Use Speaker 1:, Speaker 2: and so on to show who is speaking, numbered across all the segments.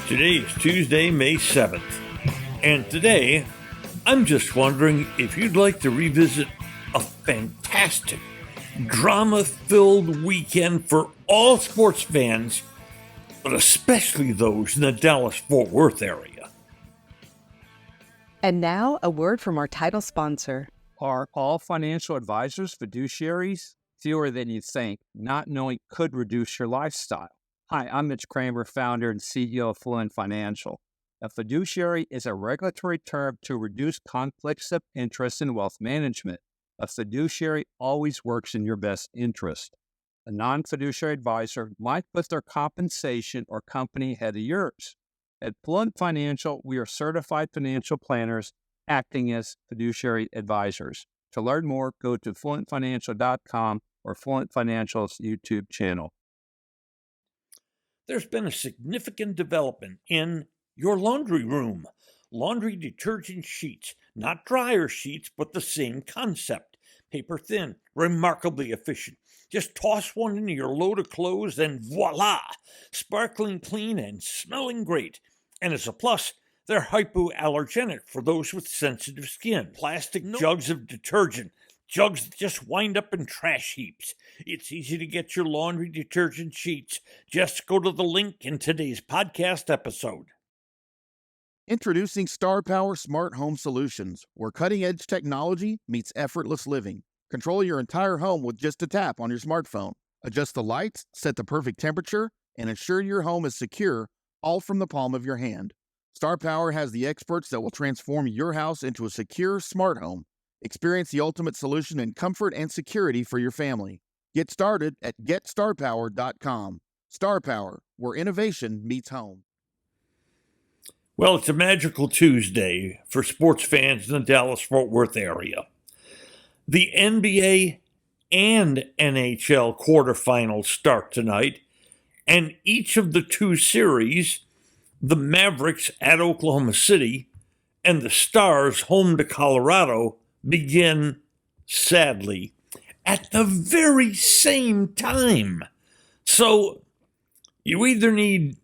Speaker 1: Today is Tuesday, May 7th, and today I'm just wondering if you'd like to revisit a fantastic, drama-filled weekend for all sports fans, but especially those in the Dallas-Fort Worth area.
Speaker 2: And now, a word from our title sponsor.
Speaker 3: Are all financial advisors fiduciaries? Fewer than you think. Not knowing could reduce your lifestyle. Hi, I'm Mitch Kramer, founder and CEO of Fluent Financial. A fiduciary is a regulatory term to reduce conflicts of interest in wealth management. A fiduciary always works in your best interest. A non-fiduciary advisor might put their compensation or company ahead of yours. At Fluent Financial, we are certified financial planners acting as fiduciary advisors. To learn more, go to fluentfinancial.com or Fluent Financial's YouTube channel.
Speaker 1: There's been a significant development in your laundry room. Laundry detergent sheets, not dryer sheets, but the same concept. Paper thin, remarkably efficient. Just toss one into your load of clothes and voila! Sparkling clean and smelling great. And as a plus, they're hypoallergenic for those with sensitive skin. Plastic jugs of detergent. Jugs that just wind up in trash heaps. It's easy to get your laundry detergent sheets. Just go to the link in today's podcast episode.
Speaker 4: Introducing Star Power Smart Home Solutions, where cutting-edge technology meets effortless living. Control your entire home with just a tap on your smartphone. Adjust the lights, set the perfect temperature, and ensure your home is secure, all from the palm of your hand. Star Power has the experts that will transform your house into a secure, smart home. Experience the ultimate solution in comfort and security for your family. Get started at GetStarPower.com. Star Power, where innovation meets home.
Speaker 1: Well, it's a magical Tuesday for sports fans in the Dallas-Fort Worth area. The NBA and NHL quarterfinals start tonight, and each of the two series, the Mavericks at Oklahoma City and the Stars home to Colorado, begin, sadly, at the very same time. So you either need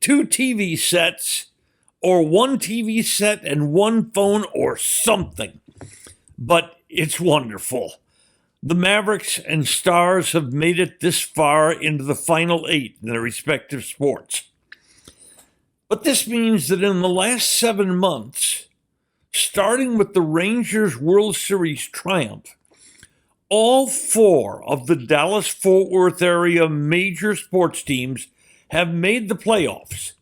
Speaker 1: two TV sets or one TV set and one phone or something. But it's wonderful. The Mavericks and Stars have made it this far into the final eight in their respective sports. But this means that in the last 7 months, starting with the Rangers World Series triumph, all four of the Dallas-Fort Worth area major sports teams have made the playoffs.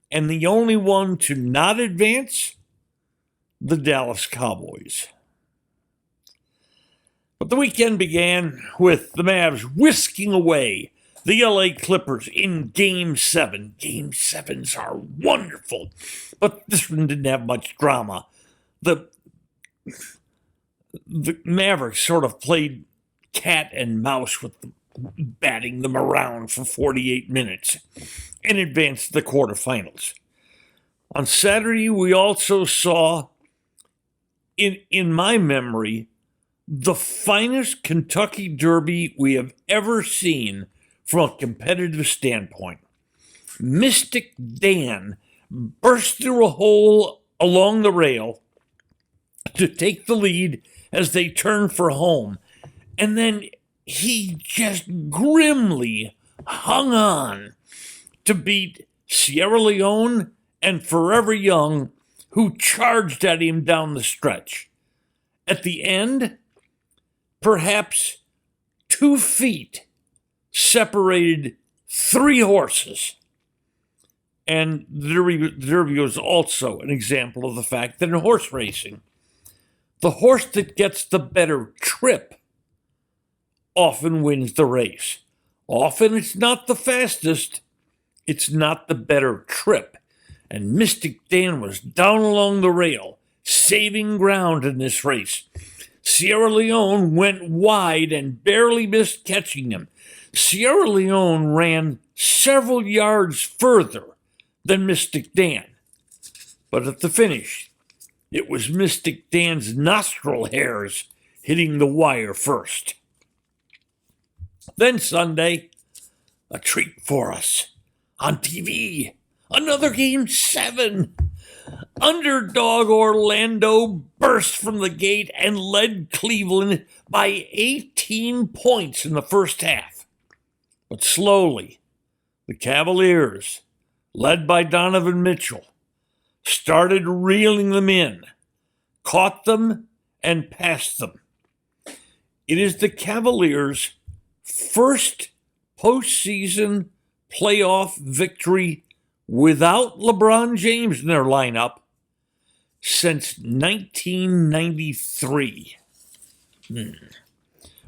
Speaker 1: And the only one to not advance, the Dallas Cowboys. But the weekend began with the Mavs whisking away the LA Clippers in Game 7. Game 7s are wonderful, but this one didn't have much drama. The Mavericks sort of played cat and mouse with them, batting them around for 48 minutes and advanced to the quarterfinals. On Saturday, we also saw, in my memory, the finest Kentucky Derby we have ever seen from a competitive standpoint. Mystic Dan burst through a hole along the rail to take the lead as they turned for home. And then he just grimly hung on to beat Sierra Leone and Forever Young, who charged at him down the stretch. At the end, perhaps 2 feet separated 3 horses. And the Derby was also an example of the fact that in horse racing, the horse that gets the better trip often wins the race. Often it's not the fastest, it's not the better trip. And Mystic Dan was down along the rail, saving ground in this race. Sierra Leone went wide and barely missed catching him. Sierra Leone ran several yards further than Mystic Dan. But at the finish, it was Mystic Dan's nostril hairs hitting the wire first. Then Sunday, a treat for us. On TV, Another game 7. Underdog Orlando burst from the gate and led Cleveland by 18 points in the first half. But slowly, the Cavaliers, led by Donovan Mitchell, started reeling them in, caught them, and passed them. It is the Cavaliers' first postseason playoff victory without LeBron James in their lineup since 1993.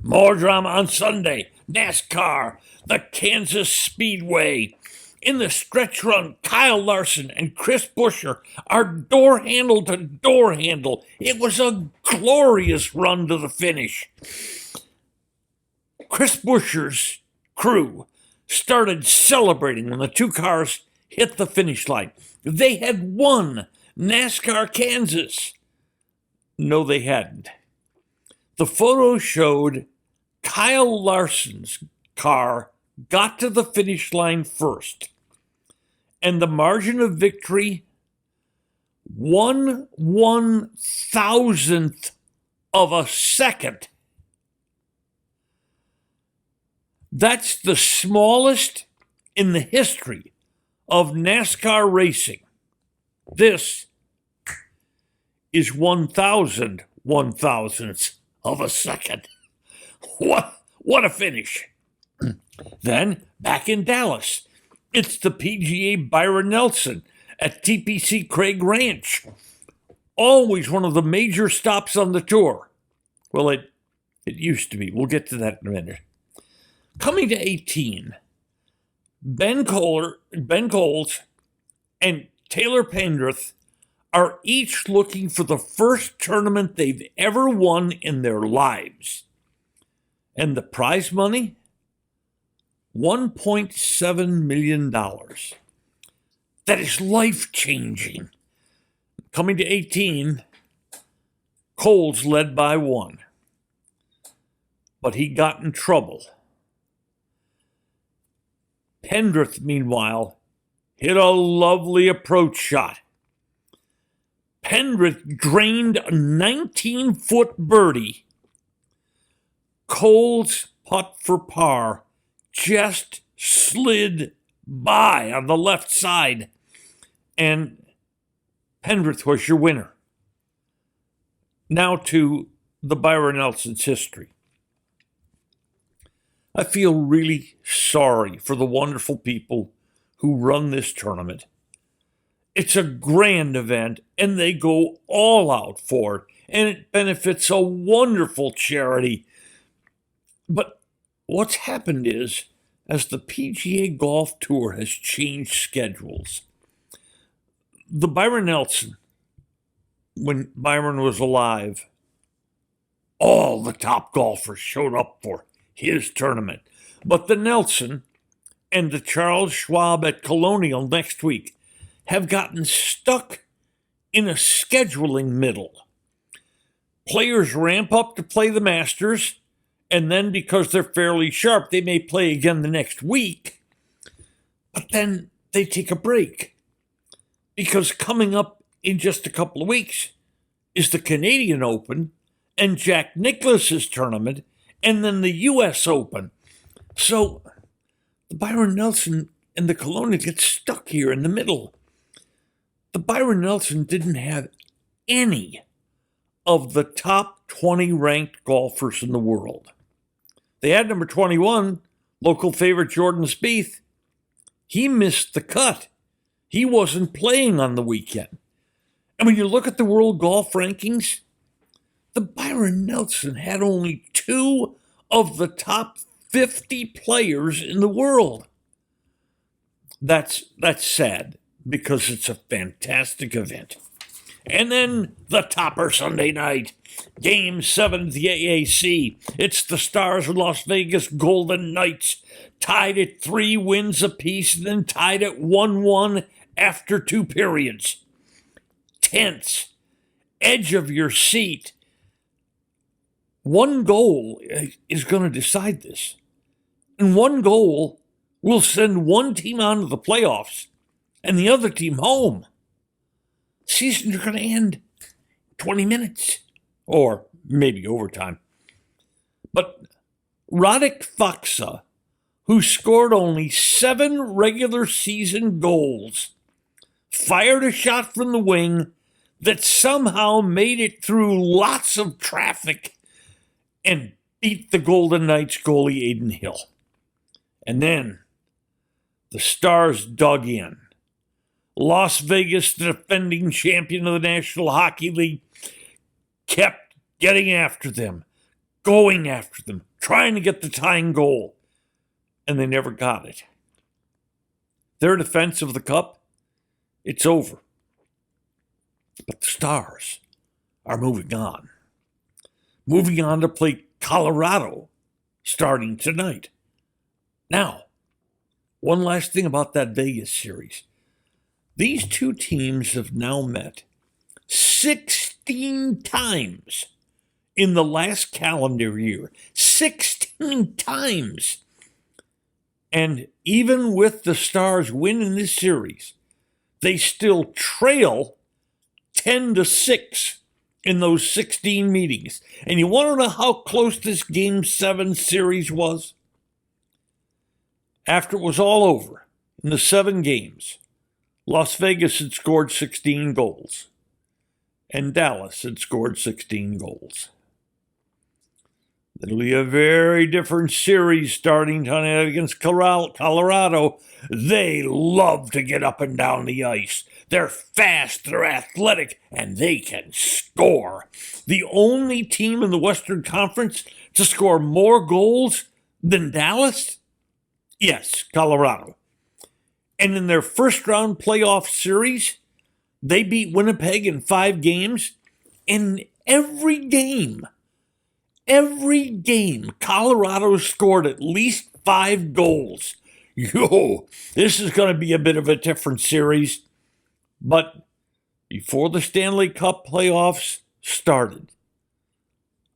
Speaker 1: More drama on Sunday. NASCAR, the Kansas Speedway. In the stretch run, Kyle Larson and Chris Buescher are door handle to door handle. It was a glorious run to the finish. Chris Buescher's crew started celebrating when the two cars hit the finish line. They had won NASCAR Kansas. No, they hadn't. The photo showed Kyle Larson's car got to the finish line first, and the margin of victory, 1/1000th of a second. That's the smallest in the history of NASCAR racing. This is 1,000/1000ths of a second. What a finish. Then, back in Dallas, it's the PGA Byron Nelson at TPC Craig Ranch. Always one of the major stops on the tour. Well, it used to be. We'll get to that in a minute. Coming to 18, Ben Coles and Taylor Pendrith are each looking for the first tournament they've ever won in their lives. And the prize money? $1.7 million. That is life-changing. Coming to 18, Coles led by 1. But he got in trouble. Pendrith, meanwhile, hit a lovely approach shot. Pendrith drained a 19-foot birdie. Coles' putt for par just slid by on the left side, and Pendrith was your winner. Now to the Byron Nelson's history. I feel really sorry for the wonderful people who run this tournament. It's a grand event, and they go all out for it, and it benefits a wonderful charity. But what's happened is, as the PGA Golf Tour has changed schedules, the Byron Nelson, when Byron was alive, all the top golfers showed up for his tournament. But the Nelson and the Charles Schwab at Colonial next week have gotten stuck in a scheduling middle. Players ramp up to play the Masters, and then because they're fairly sharp, they may play again the next week, but then they take a break. Because coming up in just a couple of weeks is the Canadian Open and Jack Nicklaus's tournament, and then the U.S. Open. So the Byron Nelson and the Colonial get stuck here in the middle. The Byron Nelson didn't have any of the top 20 ranked golfers in the world. They had number 21, local favorite Jordan Spieth. He missed the cut. He wasn't playing on the weekend. And when you look at the world golf rankings, the Byron Nelson had only 2 of the top 50 players in the world. That's sad, because it's a fantastic event. And then the topper Sunday night, Game 7 of the AAC. It's the Stars of Las Vegas Golden Knights, tied at 3 wins apiece, and then tied at 1-1 after 2 periods. Tense, edge of your seat. One goal is going to decide this. And one goal will send one team on to the playoffs, and the other team home. Season's going to end 20 minutes, or maybe overtime. But Radek Faksa, who scored only 7 regular season goals, fired a shot from the wing that somehow made it through lots of traffic and beat the Golden Knights goalie Aiden Hill. And then the Stars dug in. Las Vegas, the defending champion of the National Hockey League, kept getting after them, going after them, trying to get the tying goal, and they never got it. Their defense of the Cup, it's over. But the Stars are moving on. Moving on to play Colorado starting tonight. Now, one last thing about that Vegas series. These two teams have now met 16 times in the last calendar year. 16 times. And even with the Stars winning this series, they still trail 10-6 in those 16 meetings. And you want to know how close this Game 7 series was? After it was all over, in the 7 games, Las Vegas had scored 16 goals, and Dallas had scored 16 goals. It'll be a very different series starting tonight against Colorado. They love to get up and down the ice. They're fast, they're athletic, and they can score. The only team in the Western Conference to score more goals than Dallas? Yes, Colorado. And in their first-round playoff series, they beat Winnipeg in 5 games. And every game, Colorado scored at least 5 goals. Yo, this is going to be a bit of a different series. But before the Stanley Cup playoffs started,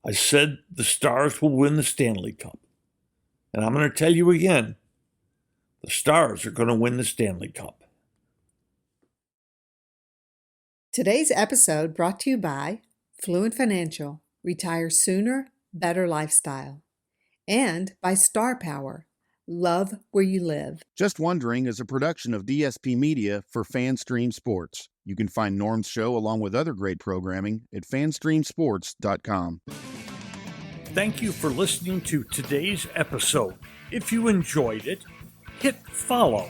Speaker 1: I said the Stars will win the Stanley Cup. And I'm going to tell you again, the Stars are going to win the Stanley Cup.
Speaker 5: Today's episode brought to you by Fluent Financial, Retire Sooner, Better Lifestyle, and by Star Power, Love Where You Live.
Speaker 4: Just Wondering is a production of DSP Media for FanStream Sports. You can find Norm's show along with other great programming at fanstreamsports.com.
Speaker 1: Thank you for listening to today's episode. If you enjoyed it, hit follow.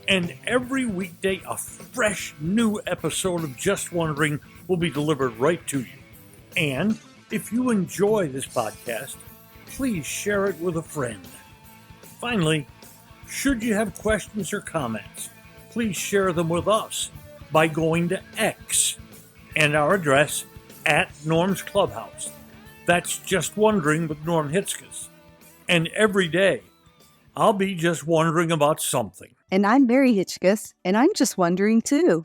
Speaker 1: And every weekday, a fresh new episode of Just Wondering will be delivered right to you. And if you enjoy this podcast, please share it with a friend. Finally, should you have questions or comments, please share them with us by going to X and our address at Norm's Clubhouse. That's Just Wondering with Norm Hitzges. And every day, I'll be just wondering about something.
Speaker 2: And I'm Mary Hitchkus, and I'm just wondering too.